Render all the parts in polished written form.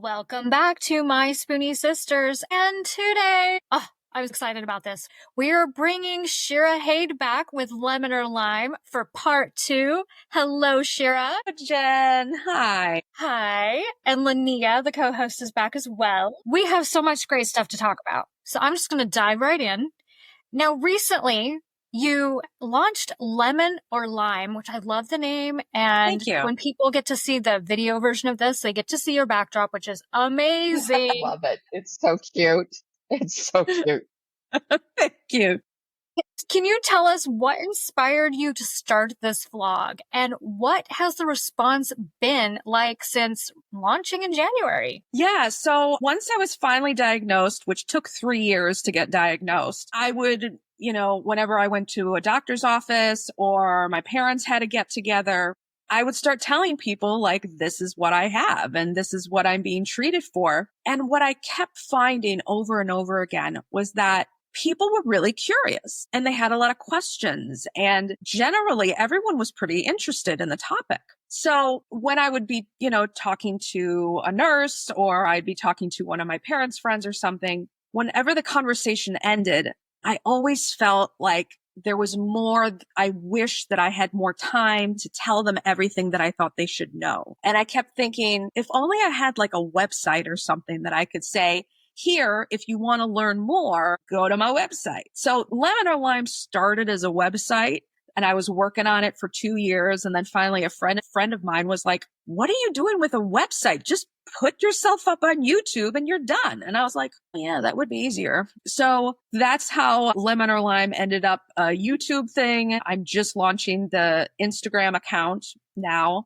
Welcome back to My Spoonie Sisters. And today, I was excited about this. We are bringing Shira Haid back with Lemon or Lyme for part 2. Hello, Shira. Jen. Hi. Hi. And Linnea, the co-host, is back as well. We have so much great stuff to talk about. So I'm just going to dive right in. Now, recently, you launched Lemon or Lyme, which I love the name. And Thank you. When people get to see the video version of this, they get to see your backdrop, which is amazing. I love it. It's so cute. It's so cute. Thank you. Can you tell us what inspired you to start this vlog, and what has the response been like since launching in January? Yeah. So once I was finally diagnosed, which took 3 years to get diagnosed, I would, whenever I went to a doctor's office or my parents had a get together, I would start telling people like, this is what I have and this is what I'm being treated for. And what I kept finding over and over again was that people were really curious and they had a lot of questions, and generally everyone was pretty interested in the topic. So when I would be, talking to a nurse, or I'd be talking to one of my parents' friends or something, whenever the conversation ended, I always felt like there was more. I wish that I had more time to tell them everything that I thought they should know. And I kept thinking, if only I had like a website or something that I could say, here, if you want to learn more, go to my website. So Lemon or Lyme started as a website, and I was working on it for 2 years. And then finally a friend of mine was like, what are you doing with a website? Just put yourself up on YouTube and you're done. And I was like, yeah, that would be easier. So that's how Lemon or Lyme ended up a YouTube thing. I'm just launching the Instagram account now.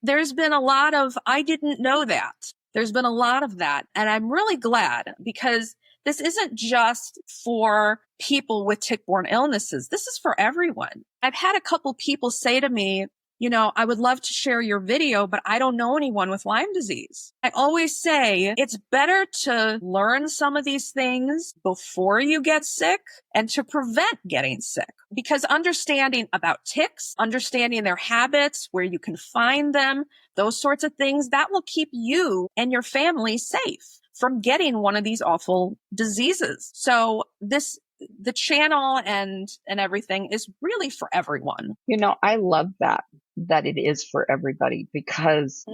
There's been a lot of, I didn't know that. There's been a lot of that. And I'm really glad, because this isn't just for people with tick-borne illnesses. This is for everyone. I've had a couple people say to me, I would love to share your video, but I don't know anyone with Lyme disease. I always say it's better to learn some of these things before you get sick and to prevent getting sick, because understanding about ticks, understanding their habits, where you can find them, those sorts of things, that will keep you and your family safe from getting one of these awful diseases. So the channel and everything is really for everyone. I love that it is for everybody, because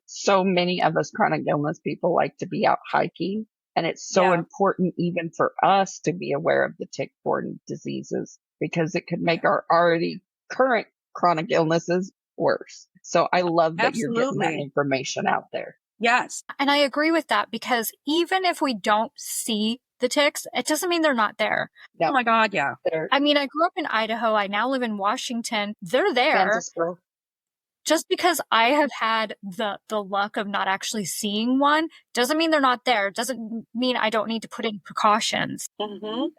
so many of us chronic illness people like to be out hiking. And it's so important even for us to be aware of the tick-borne diseases, because it could make our already current chronic illnesses worse. So I love that you're getting that information out there. Yes. And I agree with that, because even if we don't see the ticks, it doesn't mean they're not there. No. Oh my God, yeah. I mean, I grew up in Idaho. I now live in Washington. They're there. Kansas girl. Just because I have had the luck of not actually seeing one doesn't mean they're not there. Doesn't mean I don't need to put in precautions.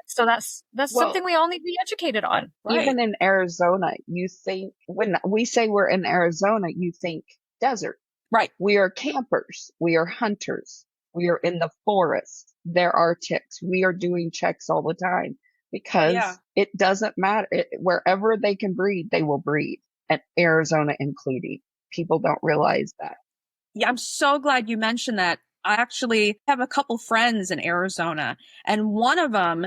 So that's something we all need to be educated on. Right. Even in Arizona, you think, when we say we're in Arizona, you think desert. Right. We are campers. We are hunters. We are in the forest. There are ticks. We are doing checks all the time, because it doesn't matter. Wherever they can breed, they will breed. And Arizona including. People don't realize that. Yeah, I'm so glad you mentioned that. I actually have a couple friends in Arizona, and one of them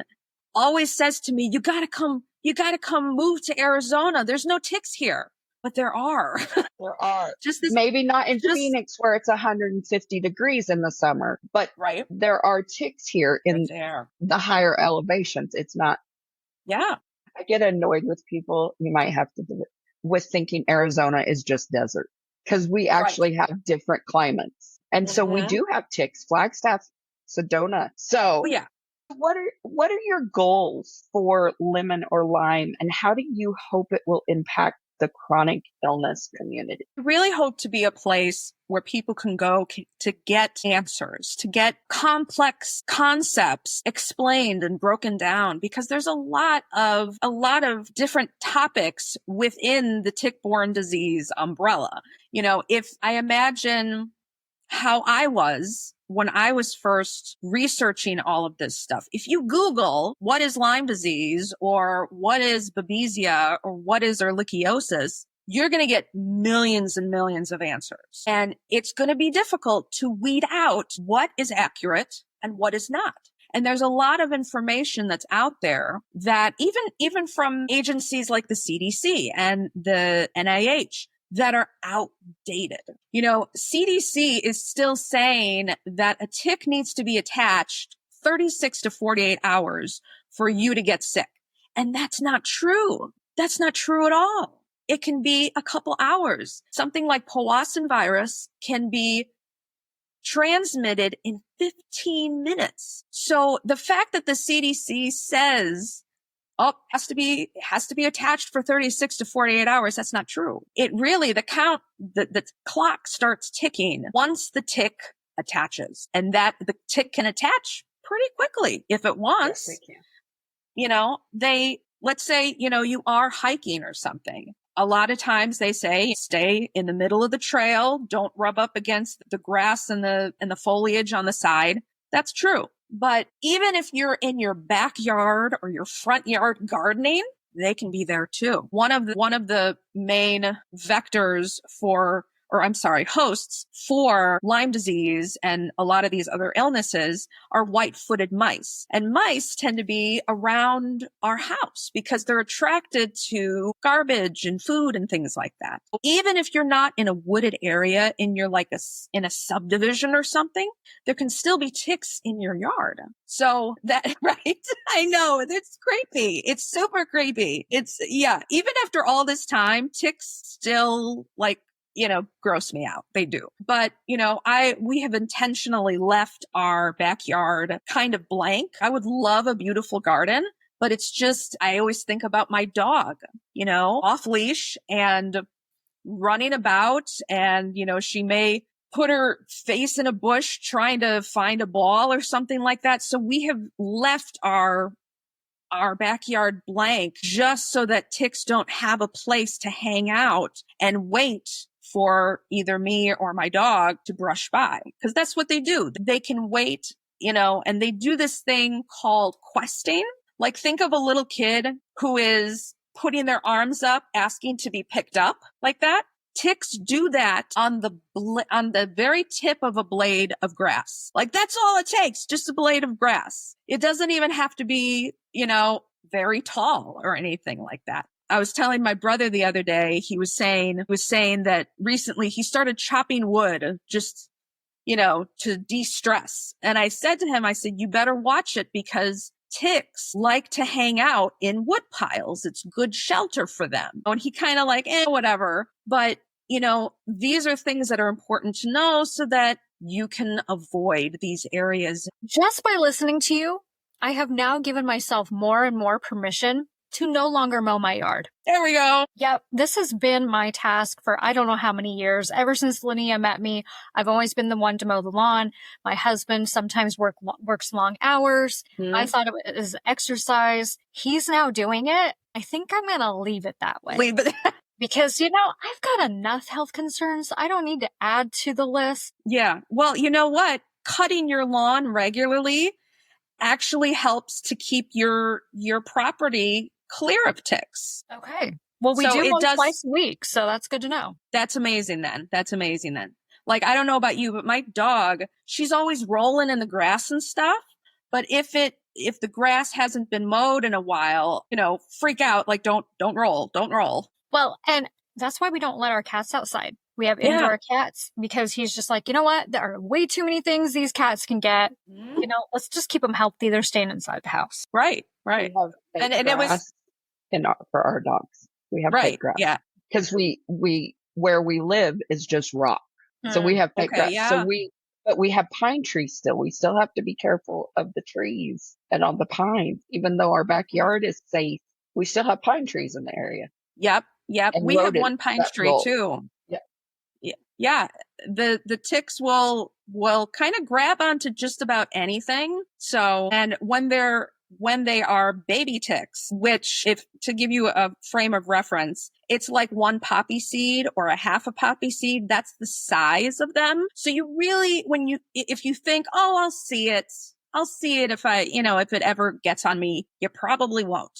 always says to me, you gotta come move to Arizona. There's no ticks here. But there are. There are. Maybe not in Phoenix where it's 150 degrees in the summer, but there are ticks here in the higher elevations. It's not. Yeah. I get annoyed with people. You might have to do it with thinking Arizona is just desert, because we actually have different climates. And so we do have ticks, Flagstaff, Sedona. So what are your goals for Lemon or Lyme, and how do you hope it will impact the chronic illness community? I really hope to be a place where people can go to get answers, to get complex concepts explained and broken down, because there's a lot of different topics within the tick-borne disease umbrella. If I imagine how I was when I was first researching all of this stuff. If you Google what is Lyme disease, or what is Babesia, or what is ehrlichiosis, you're going to get millions and millions of answers. And it's going to be difficult to weed out what is accurate and what is not. And there's a lot of information that's out there that even from agencies like the CDC and the NIH that are outdated. CDC is still saying that a tick needs to be attached 36 to 48 hours for you to get sick. And that's not true. That's not true at all. It can be a couple hours. Something like Powassan virus can be transmitted in 15 minutes. So the fact that the CDC says, it has to be attached for 36 to 48 hours, that's not true. It really, the clock starts ticking once the tick attaches, and that the tick can attach pretty quickly if it wants. Yes, they can. Let's say, you are hiking or something. A lot of times they say, stay in the middle of the trail. Don't rub up against the grass and the foliage on the side. That's true. But even if you're in your backyard or your front yard gardening, they can be there too. One of the main vectors hosts for Lyme disease and a lot of these other illnesses are white-footed mice. And mice tend to be around our house because they're attracted to garbage and food and things like that. Even if you're not in a wooded area in in a subdivision or something, there can still be ticks in your yard. So that, right? I know, it's creepy. It's super creepy. Even after all this time, ticks still gross me out. They do. But, we have intentionally left our backyard kind of blank. I would love a beautiful garden, but it's just, I always think about my dog, off leash and running about, and, she may put her face in a bush trying to find a ball or something like that. So we have left our backyard blank just so that ticks don't have a place to hang out and wait for either me or my dog to brush by. Because that's what they do. They can wait, and they do this thing called questing. Like, think of a little kid who is putting their arms up, asking to be picked up like that. Ticks do that on the very tip of a blade of grass. Like, that's all it takes, just a blade of grass. It doesn't even have to be, very tall or anything like that. I was telling my brother the other day, he was saying that recently he started chopping wood just, to de-stress. And I said to him, you better watch it because ticks like to hang out in wood piles. It's good shelter for them. And he kind of whatever. But, these are things that are important to know so that you can avoid these areas. Just by listening to you, I have now given myself more and more permission to no longer mow my yard. There we go. Yep. This has been my task for I don't know how many years. Ever since Linnea met me, I've always been the one to mow the lawn. My husband sometimes works long hours. Mm-hmm. I thought it was exercise. He's now doing it. I think I'm going to leave it that way. Leave it. Because, I've got enough health concerns. I don't need to add to the list. Yeah. Well, you know what? Cutting your lawn regularly actually helps to keep your property clear of ticks. Okay. Well, we do mow twice a week, so that's good to know. That's amazing then. Like, I don't know about you, but my dog, she's always rolling in the grass and stuff. But if the grass hasn't been mowed in a while, freak out, like don't roll. Well, and that's why we don't let our cats outside. We have indoor cats because he's just like, you know what? There are way too many things these cats can get. Mm-hmm. Let's just keep them healthy. They're staying inside the house. Right. And it was for our dogs. We have fake grass. Yeah. Because we where we live is just rock. So we have fake grass. Yeah. So but we have pine trees still. We still have to be careful of the trees and on the pines. Even though our backyard is safe, we still have pine trees in the area. Yep. And We have one pine tree too. Yeah. The ticks will kind of grab onto just about anything. So, and when they are baby ticks, which to give you a frame of reference, it's like one poppy seed or a half a poppy seed. That's the size of them. So you really, if you think, I'll see it if if it ever gets on me, you probably won't.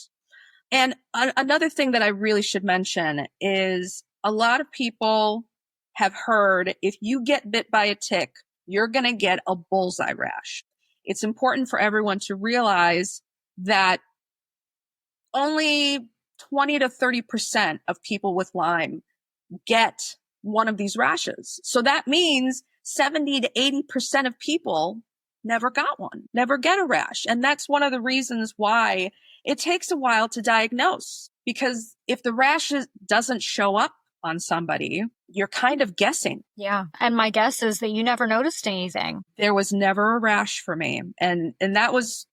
And another thing that I really should mention is a lot of people have heard if you get bit by a tick, you're going to get a bullseye rash. It's important for everyone to realize that only 20 to 30% of people with Lyme get one of these rashes. So that means 70 to 80% of people never got one, never get a rash. And that's one of the reasons why it takes a while to diagnose, because if the rash doesn't show up on somebody, you're kind of guessing. Yeah. And my guess is that you never noticed anything. There was never a rash for me. And that was,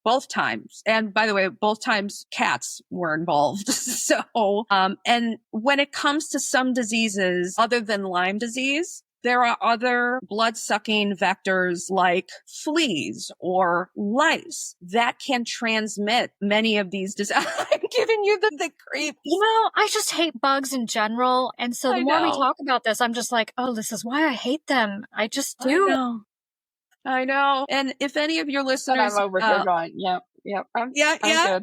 both times. And by the way, both times cats were involved. So, and when it comes to some diseases other than Lyme disease, there are other blood-sucking vectors like fleas or lice that can transmit many of these diseases. I'm giving you the creep. I just hate bugs in general. And so the more we talk about this, I'm just like, oh, this is why I hate them. I just do. I know. And if any of your listeners... And I'm over here going, yep. I'm good.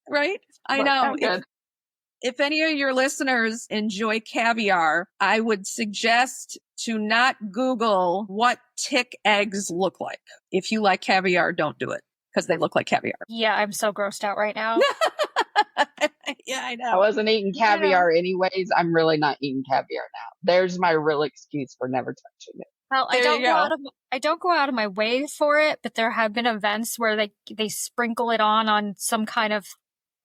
Right? I know. I'm good. If any of your listeners enjoy caviar, I would suggest to not Google what tick eggs look like. If you like caviar, don't do it, because they look like caviar. Yeah, I'm so grossed out right now. Yeah, I know. I wasn't eating caviar anyways. I'm really not eating caviar now. There's my real excuse for never touching it. Well, I don't go out of my way for it, but there have been events where they sprinkle it on some kind of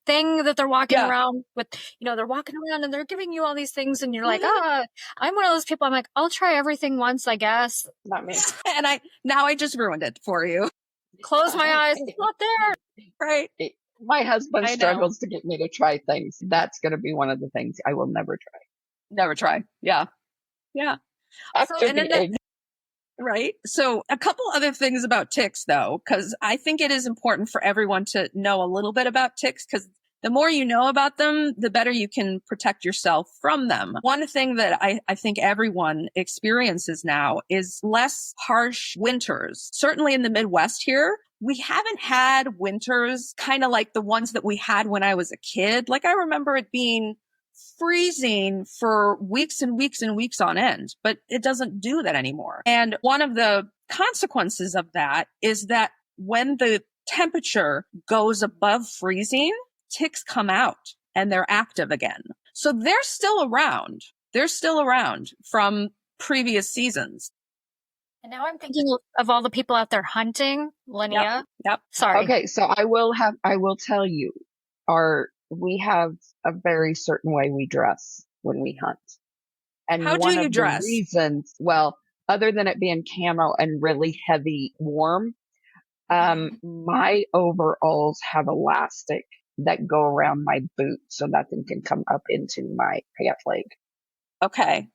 thing that they're walking around with, they're walking around and they're giving you all these things and you're like, I'm one of those people. I'm like, I'll try everything once, I guess. Not me. And I just ruined it for you. Close my eyes. It's not there. Right. My husband struggles to get me to try things. That's going to be one of the things I will never try. Never try. Yeah. Yeah. Right. So a couple other things about ticks, though, because I think it is important for everyone to know a little bit about ticks, because the more you know about them, the better you can protect yourself from them. One thing that I think everyone experiences now is less harsh winters. Certainly in the Midwest here, we haven't had winters kind of like the ones that we had when I was a kid. Like I remember it being freezing for weeks and weeks and weeks on end, but it doesn't do that anymore. And one of the consequences of that is that when the temperature goes above freezing, ticks come out and they're active again. So they're still around. They're still around from previous seasons. And now I'm thinking of all the people out there hunting, Linnea. Yep. Sorry. Okay, so I will tell you, we have a very certain way we dress when we hunt. And how do you dress? The reasons, well, other than it being camo and really heavy warm, my overalls have elastic that go around my boot so nothing can come up into my pant leg. Okay.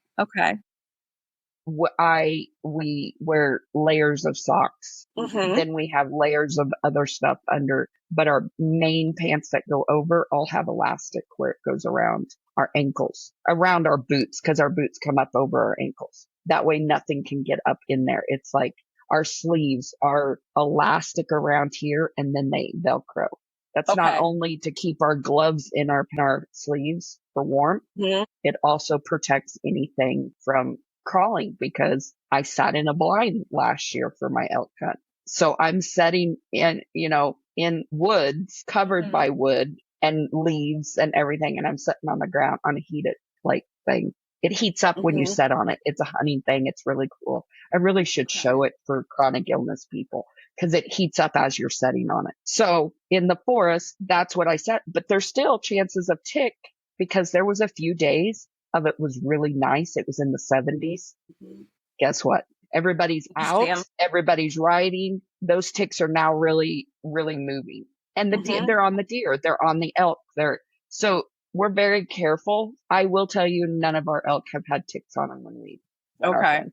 We wear layers of socks. Then we have layers of other stuff under, but our main pants that go over all have elastic where it goes around our ankles, around our boots, because our boots come up over our ankles. That way nothing can get up in there. It's like our sleeves are elastic around here and then they Velcro. That's not only to keep our gloves in our sleeves for warmth. It also protects anything from crawling, because I sat in a blind last year for my elk hunt. So I'm setting in woods covered by wood and leaves and everything. And I'm sitting on the ground on a heated thing. It heats up when you set on it. It's a hunting thing. It's really cool. I really should show it for chronic illness people, because it heats up as you're setting on it. So in the forest, that's what I set. But there's still chances of tick, because there was a few days of it was really nice. It was in the 70s. Guess what? Everybody's out. Everybody's riding. Those ticks are now really, really moving. And they're on the deer. They're on the elk. So we're very careful. I will tell you, none of our elk have had ticks on them when we. Okay.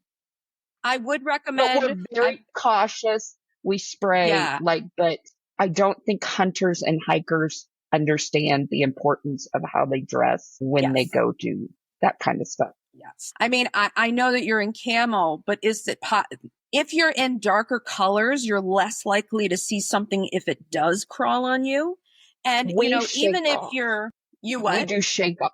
I would recommend. But we're very cautious. We spray but I don't think hunters and hikers understand the importance of how they dress when they go do that kind of stuff. Yes. I mean, I know that you're in camo, but is it if you're in darker colors, you're less likely to see something if it does crawl on you. And, even if you're, You We what? do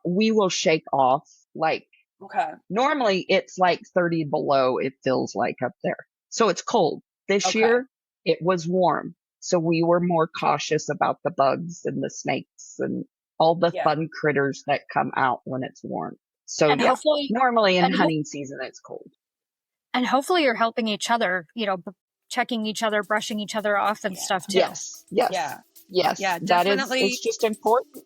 we will shake off. Like, Okay. normally it's like 30 below, it feels like up there. So it's cold. This Okay. year it was warm. So we were more cautious about the bugs and the snakes and all the Yeah. fun critters that come out when it's warm. So And yeah, hopefully, normally in and, ho- hunting season it's cold. and hopefully you're helping each other, checking each other, brushing each other off and stuff too. Yes, yes, Yeah. yes. Yeah, That is, definitely. it's just important.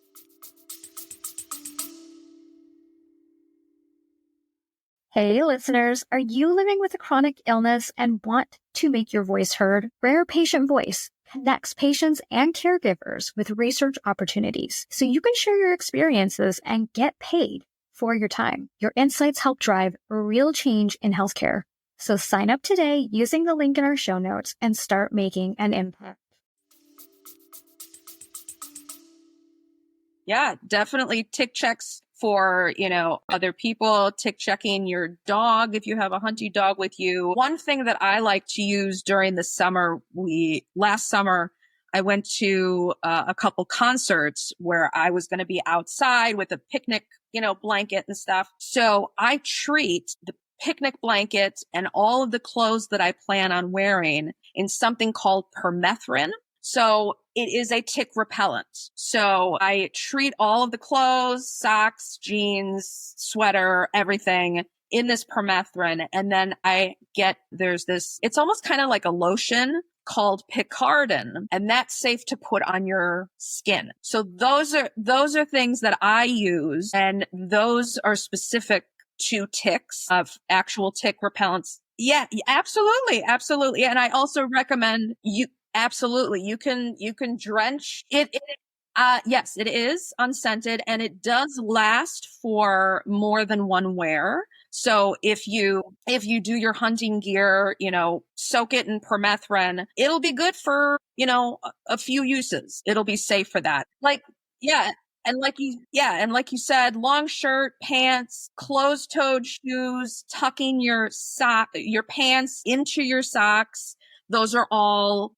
Hey, listeners, are you living with a chronic illness and want to make your voice heard? Rare Patient Voice connects patients and caregivers with research opportunities so you can share your experiences and get paid for your time. Your insights help drive real change in healthcare. So sign up today using the link in our show notes and start making an impact. Yeah, definitely tick checks for, other people, tick checking your dog if you have a hunting dog with you. One thing that I like to use during the summer, last summer, I went to a couple concerts where I was going to be outside with a picnic, blanket and stuff. So I treat the picnic blanket and all of the clothes that I plan on wearing in something called permethrin. So it is a tick repellent. So I treat all of the clothes, socks, jeans, sweater, everything in this permethrin. And then there's this, it's almost kind of like a lotion called Picardin, and that's safe to put on your skin. So those are things that I use, and those are specific to ticks, of actual tick repellents. Yeah, absolutely. Absolutely. And I also recommend absolutely. You can drench it. Yes, it is unscented, and it does last for more than one wear. So if you do your hunting gear, soak it in permethrin, it'll be good for, a few uses. It'll be safe for that. Yeah. And like you said, long shirt, pants, closed-toed shoes, tucking your pants into your socks. Those are all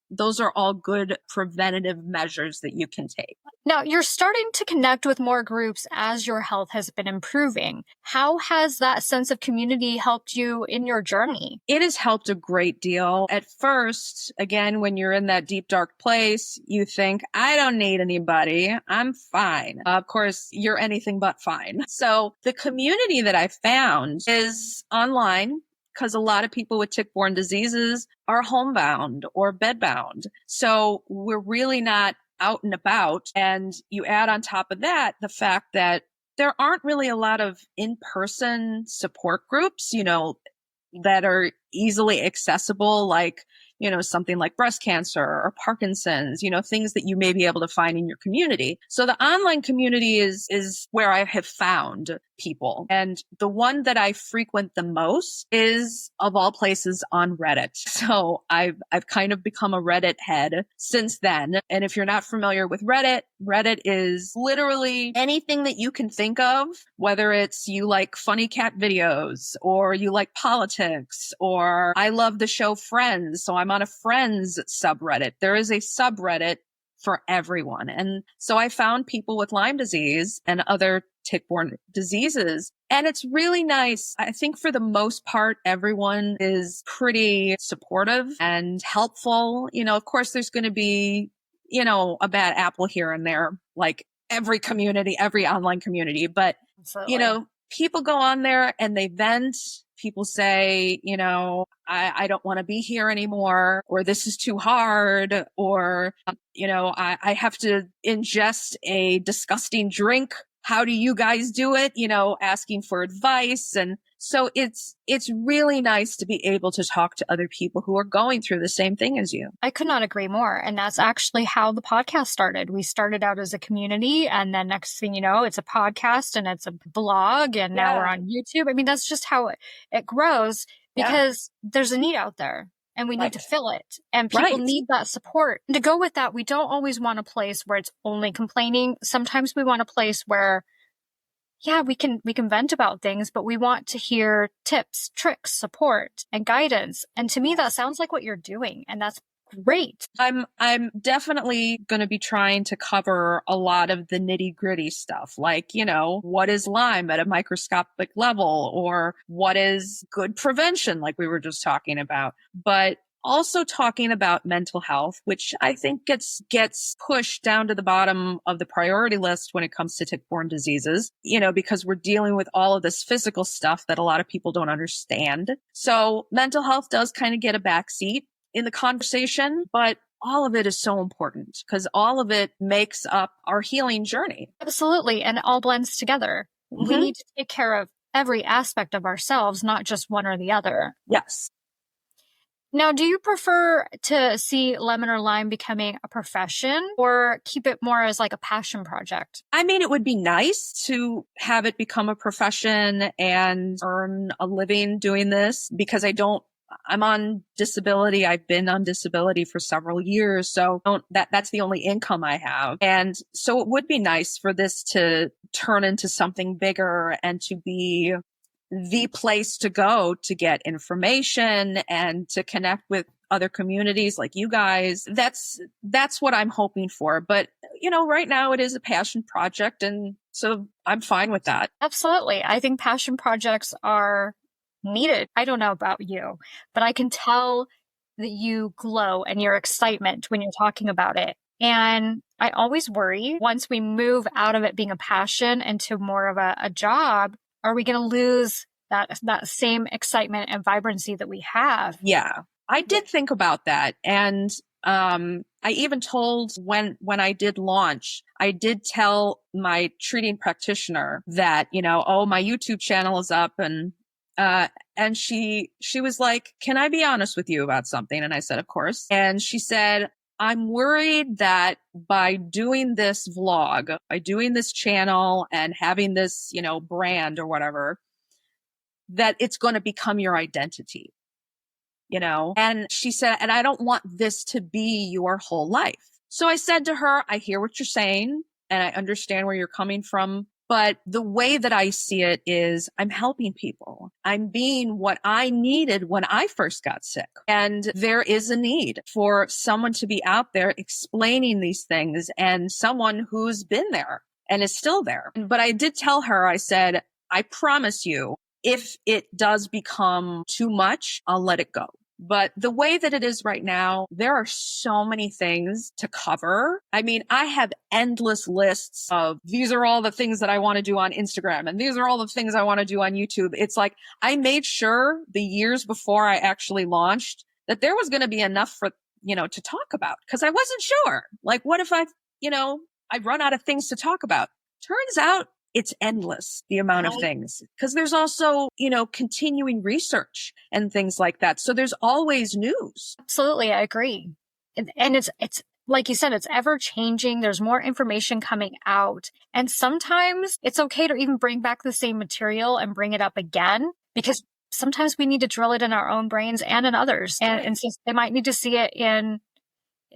good preventative measures that you can take. Now, you're starting to connect with more groups as your health has been improving. How has that sense of community helped you in your journey? It has helped a great deal. At first, again, when you're in that deep, dark place, you think, I don't need anybody. I'm fine. Of course, you're anything but fine. So the community that I found is online, because a lot of people with tick-borne diseases are homebound or bedbound. So we're really not out and about. And you add on top of that the fact that there aren't really a lot of in-person support groups, that are easily accessible, like, something like breast cancer or Parkinson's, things that you may be able to find in your community. So the online community is where I have found people. And the one that I frequent the most is, of all places, on Reddit. So I've kind of become a Reddit head since then. And if you're not familiar with Reddit is literally anything that you can think of, whether it's you like funny cat videos, or you like politics, or I love the show Friends, so I'm on a Friends subreddit. There is a subreddit for everyone. And so I found people with Lyme disease and other tick-borne diseases. And it's really nice. I think for the most part, everyone is pretty supportive and helpful. Of course, there's going to be, a bad apple here and there, like every community, every online community. But, Absolutely. people go on there and they vent. People say, I don't want to be here anymore, or this is too hard, or, I have to ingest a disgusting drink. How do you guys do it? Asking for advice. And so it's really nice to be able to talk to other people who are going through the same thing as you. I could not agree more. And that's actually how the podcast started. We started out as a community, and then next thing you know, it's a podcast and it's a blog, and now we're on YouTube. I mean, that's just how it grows, because there's a need out there. And we need to fill it. And people need that support. And to go with that, we don't always want a place where it's only complaining. Sometimes we want a place where, we can vent about things, but we want to hear tips, tricks, support, and guidance. And to me, that sounds like what you're doing. And that's great. I'm definitely going to be trying to cover a lot of the nitty-gritty stuff, like, what is Lyme at a microscopic level, or what is good prevention, like we were just talking about. But also talking about mental health, which I think gets pushed down to the bottom of the priority list when it comes to tick-borne diseases, because we're dealing with all of this physical stuff that a lot of people don't understand. So mental health does kind of get a backseat in the conversation, but all of it is so important because all of it makes up our healing journey. Absolutely. And it all blends together. Mm-hmm. We need to take care of every aspect of ourselves, not just one or the other. Yes. Now, do you prefer to see lemon or Lyme becoming a profession or keep it more as like a passion project? I mean, it would be nice to have it become a profession and earn a living doing this because I'm on disability. I've been on disability for several years. So that's the only income I have. And so it would be nice for this to turn into something bigger and to be the place to go to get information and to connect with other communities like you guys. That's what I'm hoping for. But, right now it is a passion project. And so I'm fine with that. Absolutely. I think passion projects are needed. I don't know about you, but I can tell that you glow and your excitement when you're talking about it. And I always worry once we move out of it being a passion into more of a job, are we going to lose that same excitement and vibrancy that we have? Yeah, I did think about that. And I even told when I did launch, I did tell my treating practitioner that, my YouTube channel is up and she was like, can I be honest with you about something? And I said, of course. And she said, I'm worried that by doing this vlog, by doing this channel and having this, brand or whatever, that it's going to become your identity, And she said, and I don't want this to be your whole life. So I said to her, I hear what you're saying and I understand where you're coming from. But the way that I see it is I'm helping people. I'm being what I needed when I first got sick. And there is a need for someone to be out there explaining these things and someone who's been there and is still there. But I did tell her, I said, I promise you, if it does become too much, I'll let it go. But the way that it is right now, there are so many things to cover. I mean, I have endless lists of these are all the things that I want to do on Instagram and these are all the things I want to do on YouTube. It's like I made sure the years before I actually launched that there was going to be enough for, to talk about because I wasn't sure. Like, what if I run out of things to talk about? Turns out it's endless, the amount of things, because there's also, continuing research and things like that. So there's always news. Absolutely. I agree. And it's like you said, it's ever changing. There's more information coming out. And sometimes it's okay to even bring back the same material and bring it up again, because sometimes we need to drill it in our own brains and in others. And so they might need to see it in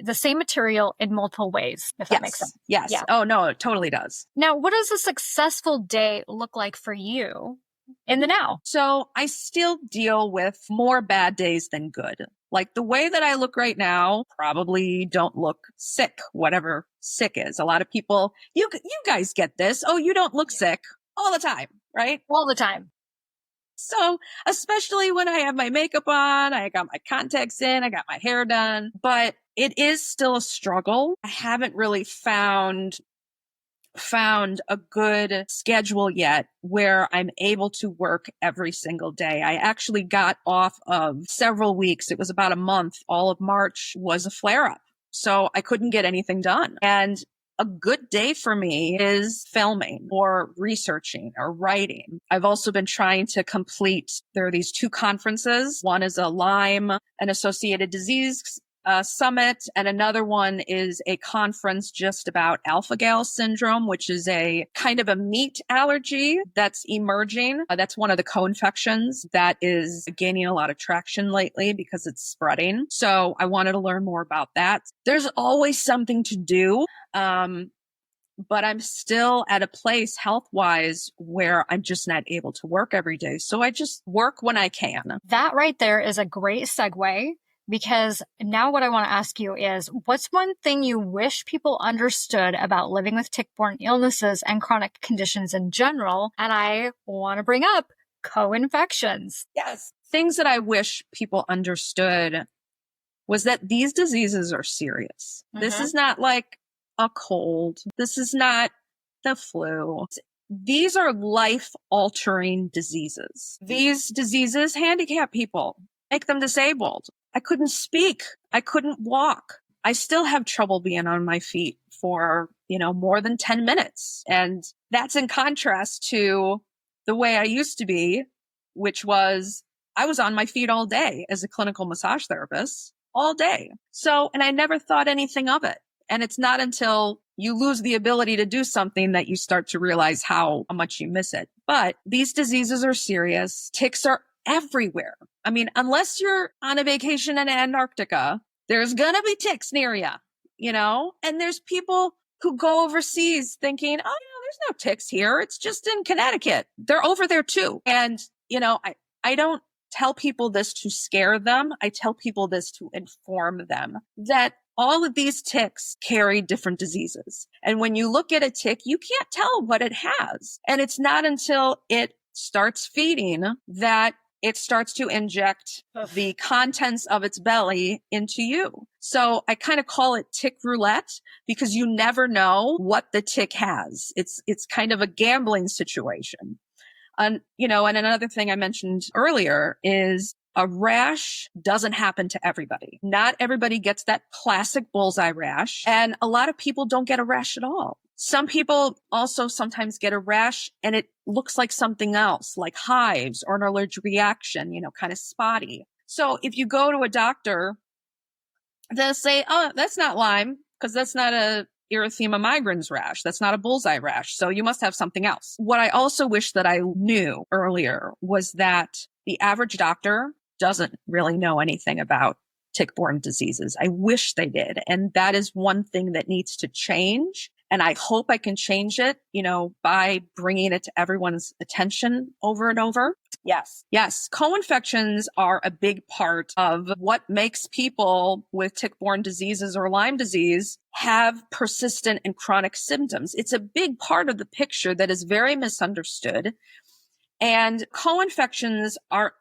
the same material in multiple ways, if that makes sense. Yes. Yeah. Oh, no, it totally does. Now, what does a successful day look like for you in the now? So I still deal with more bad days than good. Like the way that I look right now, probably don't look sick, whatever sick is. A lot of people, you guys get this. Oh, you don't look sick all the time, right? All the time. So especially when I have my makeup on, I got my contacts in, I got my hair done, but it is still a struggle. I haven't really found a good schedule yet where I'm able to work every single day. I actually got off of several weeks. It was about a month. All of March was a flare up. So I couldn't get anything done. And a good day for me is filming or researching or writing. I've also been trying to complete, there are these 2 conferences. One is a Lyme and associated disease summit, and another one is a conference just about alpha-gal syndrome, which is a kind of a meat allergy that's emerging. That's one of the co-infections that is gaining a lot of traction lately because it's spreading. So I wanted to learn more about that. There's always something to do. But I'm still at a place health-wise where I'm just not able to work every day. So I just work when I can. That right there is a great segue, because now what I want to ask you is, what's one thing you wish people understood about living with tick-borne illnesses and chronic conditions in general? And I want to bring up co-infections. Yes. Things that I wish people understood was that these diseases are serious. This is not like a cold. This is not the flu. These are life-altering diseases. These diseases handicap people, make them disabled. I couldn't speak. I couldn't walk. I still have trouble being on my feet for, more than 10 minutes. And that's in contrast to the way I used to be, which was I was on my feet all day as a clinical massage therapist, all day. So, and I never thought anything of it. And it's not until you lose the ability to do something that you start to realize how much you miss it. But these diseases are serious. Ticks are everywhere. I mean, unless you're on a vacation in Antarctica, there's going to be ticks near you, and there's people who go overseas thinking, oh, there's no ticks here. It's just in Connecticut. They're over there too. And, I don't tell people this to scare them. I tell people this to inform them that all of these ticks carry different diseases. And when you look at a tick, you can't tell what it has. And it's not until it starts feeding that it starts to inject the contents of its belly into you. So I kind of call it tick roulette because you never know what the tick has. It's kind of a gambling situation. And another thing I mentioned earlier is a rash doesn't happen to everybody. Not everybody gets that classic bullseye rash. And a lot of people don't get a rash at all. Some people also sometimes get a rash and it looks like something else, like hives or an allergic reaction, kind of spotty. So if you go to a doctor, they'll say, oh, that's not Lyme because that's not a erythema migrans rash. That's not a bullseye rash. So you must have something else. What I also wish that I knew earlier was that the average doctor doesn't really know anything about tick-borne diseases. I wish they did. And that is one thing that needs to change. And I hope I can change it, by bringing it to everyone's attention over and over. Yes. Co-infections are a big part of what makes people with tick-borne diseases or Lyme disease have persistent and chronic symptoms. It's a big part of the picture that is very misunderstood. And co-infections are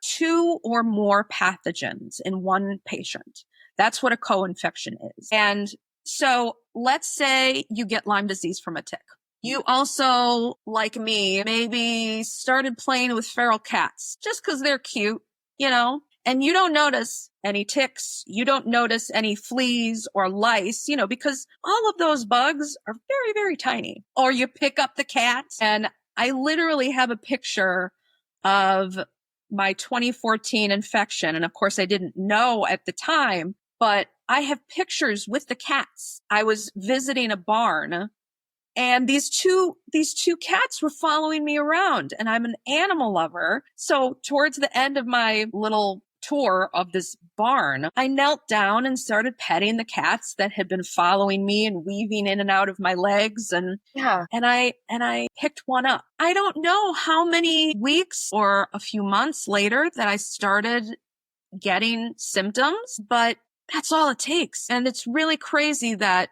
two or more pathogens in one patient. That's what a co-infection is. And so let's say you get Lyme disease from a tick. You also, like me, maybe started playing with feral cats just because they're cute, and you don't notice any ticks. You don't notice any fleas or lice, because all of those bugs are very, very tiny. Or you pick up the cat, and I literally have a picture of my 2014 infection. And of course, I didn't know at the time, but I have pictures with the cats. I was visiting a barn and these two cats were following me around, and I'm an animal lover. So towards the end of my little tour of this barn, I knelt down and started petting the cats that had been following me and weaving in and out of my legs. And I picked one up. I don't know how many weeks or a few months later that I started getting symptoms, but that's all it takes. And it's really crazy that,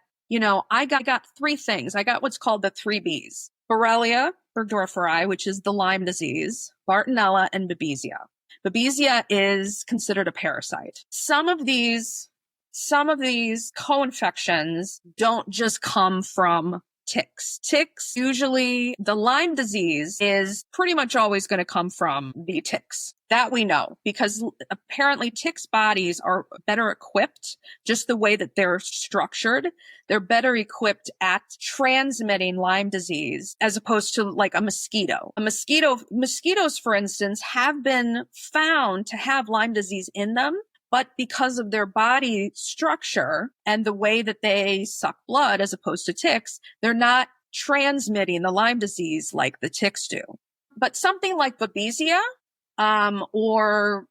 I got three things. I got what's called the 3Bs: Borrelia burgdorferi, which is the Lyme disease, Bartonella, and Babesia. Babesia is considered a parasite. Some of these co-infections don't just come from ticks. Ticks, usually the Lyme disease is pretty much always going to come from the ticks. That we know, because apparently ticks' bodies are better equipped, just the way that they're structured. They're better equipped at transmitting Lyme disease as opposed to like a mosquito. Mosquitoes, for instance, have been found to have Lyme disease in them, but because of their body structure and the way that they suck blood as opposed to ticks, they're not transmitting the Lyme disease like the ticks do. But something like Babesia, Babesia,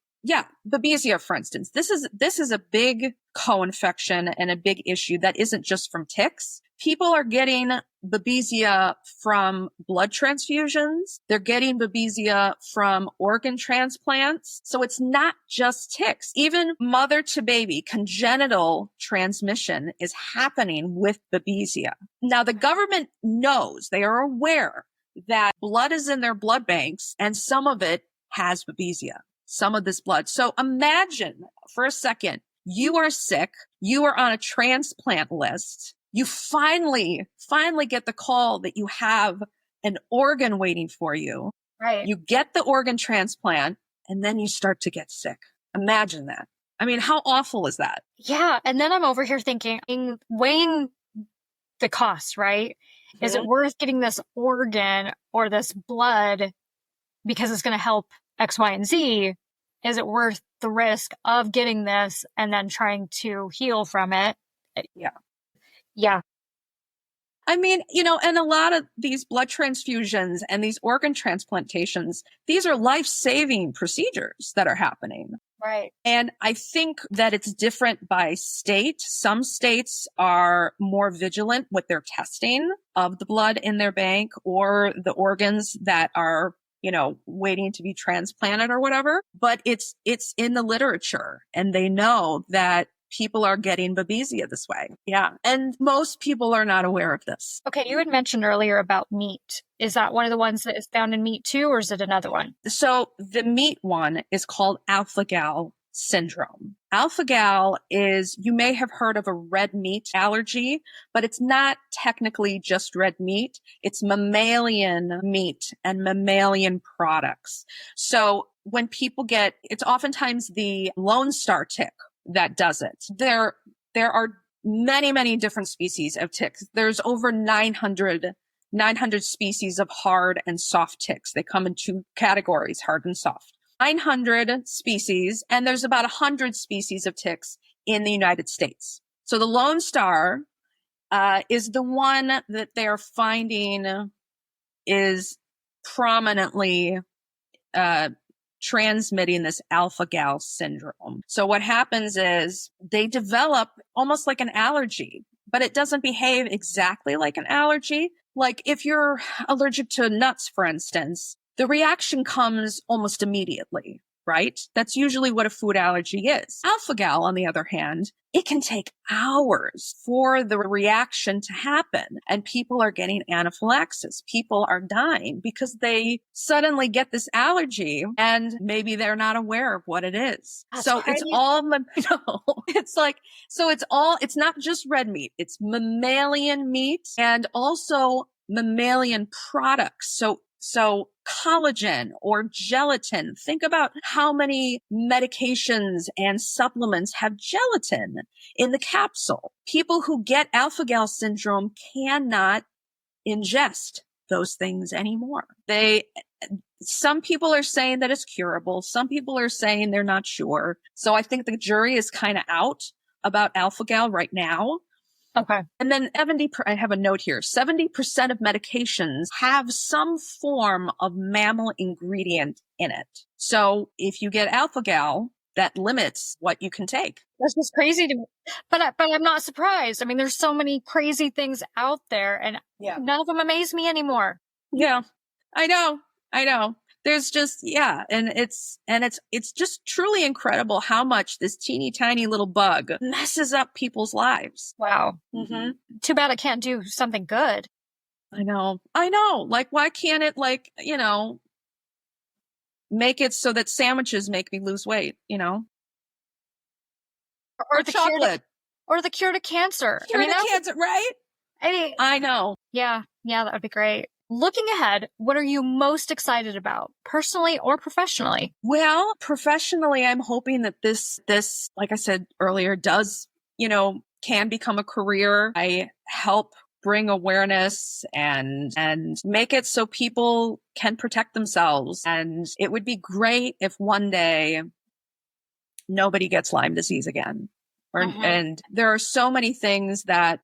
for instance, this is a big co-infection and a big issue that isn't just from ticks. People are getting babesia from blood transfusions. They're getting babesia from organ transplants. So it's not just ticks. Even mother to baby congenital transmission is happening with babesia. Now the government knows, they are aware that blood is in their blood banks and some of it has babesia, some of this blood. So imagine for a second, you are sick, you are on a transplant list. You finally get the call that you have an organ waiting for you. Right. You get the organ transplant and then you start to get sick. Imagine that. I mean, how awful is that? Yeah. And then I'm over here thinking, weighing the cost, right? Mm-hmm. Is it worth getting this organ or this blood because it's going to help X, Y, and Z? Is it worth the risk of getting this and then trying to heal from it? Yeah. Yeah. I mean, you know, and a lot of these blood transfusions and these organ transplantations, these are life-saving procedures that are happening. Right. And I think that it's different by state. Some states are more vigilant with their testing of the blood in their bank or the organs that are, you know, waiting to be transplanted or whatever. But it's in the literature and they know that people are getting babesia this way. Yeah. And most people are not aware of this. Okay. You had mentioned earlier about meat. Is that one of the ones that is found in meat too, or is it another one? So the meat one is called alpha-gal syndrome. Alpha-gal is, you may have heard of a red meat allergy, but it's not technically just red meat. It's mammalian meat and mammalian products. So when people get, it's oftentimes the Lone Star tick that does it. There are many different species of ticks. There's over 900 species of hard and soft ticks. They come in two categories, hard and soft. 900 species, and there's about 100 species of ticks in the United States. So the Lone Star is the one that they're finding is prominently transmitting this alpha-gal syndrome. So what happens is they develop almost like an allergy, but it doesn't behave exactly like an allergy. Like if you're allergic to nuts, for instance, the reaction comes almost immediately, right? That's usually what a food allergy is. Alpha-gal, on the other hand, it can take hours for the reaction to happen. And people are getting anaphylaxis. People are dying because they suddenly get this allergy and maybe they're not aware of what it is. That's so crazy. It's all, it's like, so it's not just red meat. It's mammalian meat and also mammalian products. So collagen or gelatin. Think about how many medications and supplements have gelatin in the capsule. People who get alpha-gal syndrome cannot ingest those things anymore. Some people are saying that it's curable. Some people are saying they're not sure. So I think the jury is kind of out about alpha-gal right now. Okay. And then I have a note here, 70% of medications have some form of mammal ingredient in it. So if you get alpha-gal, that limits what you can take. That's just crazy to me. But I'm not surprised. I mean, there's so many crazy things out there and none of them amaze me anymore. Yeah, I know. There's just, and it's just truly incredible how much this teeny tiny little bug messes up people's lives. Wow. Mm-hmm. Too bad it can't do something good. I know. Like, why can't it, like, you know, make it so that sandwiches make me lose weight, you know? Or chocolate. Or the cure to cancer. Cancer, right? I know. Yeah, that would be great. Looking ahead, what are you most excited about, personally or professionally? Well, professionally, I'm hoping that this, like I said earlier, does, you know, can become a career. I help bring awareness and make it so people can protect themselves. And it would be great if one day nobody gets Lyme disease again. And there are so many things that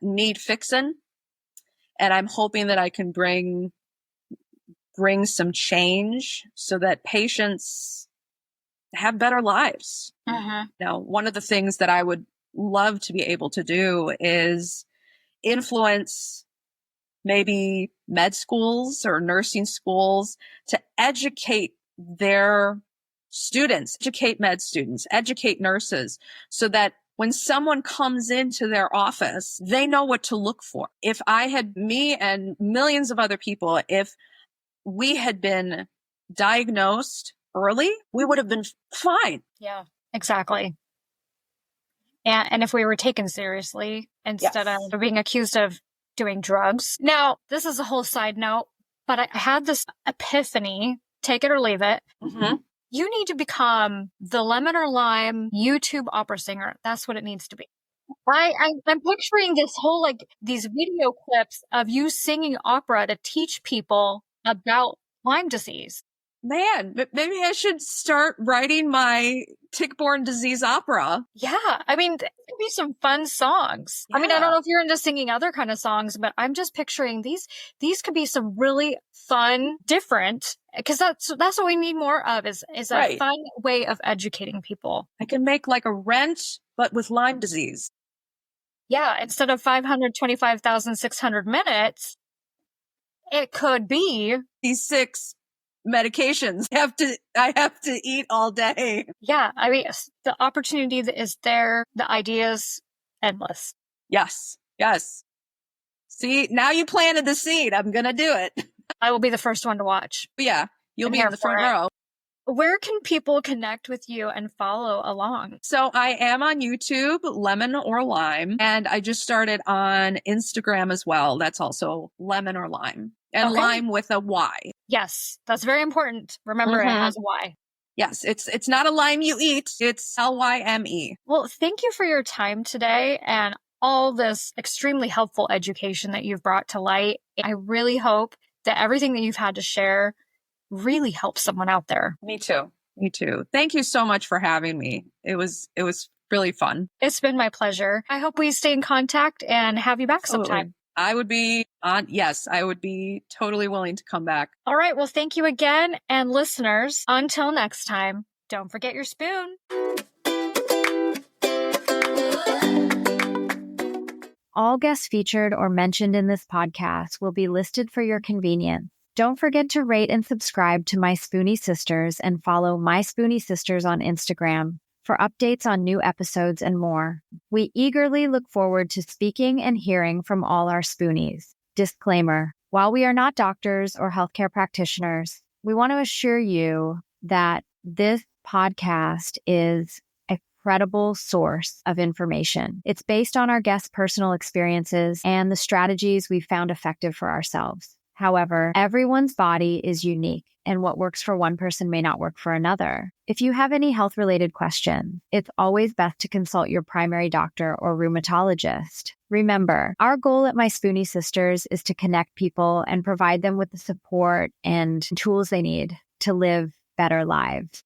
need fixing. And I'm hoping that I can bring some change so that patients have better lives. Now, one of the things that I would love to be able to do is influence maybe med schools or nursing schools to educate their students, educate med students, educate nurses, so that when someone comes into their office, they know what to look for. If I had, me and millions of other people, if we had been diagnosed early, we would have been fine. Yeah, exactly. And if we were taken seriously instead of being accused of doing drugs. Now, this is a whole side note, but I had this epiphany, take it or leave it. Mm-hmm. You need to become the Lemon or Lyme YouTube opera singer. That's what it needs to be. I'm picturing this whole, like, these video clips of you singing opera to teach people about Lyme disease. Man, maybe I should start writing my tick-borne disease opera. Yeah, I mean, there could be some fun songs. Yeah. I mean, I don't know if you're into singing other kind of songs, but I'm just picturing these could be some really fun, different, because that's what we need more of is a fun way of educating people. I can make like a Rent, but with Lyme disease. Yeah, instead of 525,600 minutes, it could be these 6 medications I have to eat all day. Yeah, I mean, the opportunity that is there, the ideas endless. Yes. See, now you planted the seed. I'm going to do it. I will be the first one to watch. Yeah, you'll be in the front row. Where can people connect with you and follow along? So I am on YouTube, Lemon or Lyme, and I just started on Instagram as well. That's also Lemon or Lyme, and Lyme with a Y. Yes, that's very important. Remember, it has a Y. Yes, it's not a lime you eat. It's Lyme. Well, thank you for your time today and all this extremely helpful education that you've brought to light. I really hope that everything that you've had to share really helps someone out there. Me too. Thank you so much for having me. It was really fun. It's been my pleasure. I hope we stay in contact and have you back sometime. I would be totally willing to come back. All right. Well, thank you again. And listeners, until next time, don't forget your spoon. All guests featured or mentioned in this podcast will be listed for your convenience. Don't forget to rate and subscribe to My Spoonie Sisters and follow My Spoonie Sisters on Instagram for updates on new episodes and more. We eagerly look forward to speaking and hearing from all our Spoonies. Disclaimer: while we are not doctors or healthcare practitioners, we want to assure you that this podcast is a credible source of information. It's based on our guests' personal experiences and the strategies we've found effective for ourselves. However, everyone's body is unique, and what works for one person may not work for another. If you have any health-related questions, it's always best to consult your primary doctor or rheumatologist. Remember, our goal at My Spoonie Sisters is to connect people and provide them with the support and tools they need to live better lives.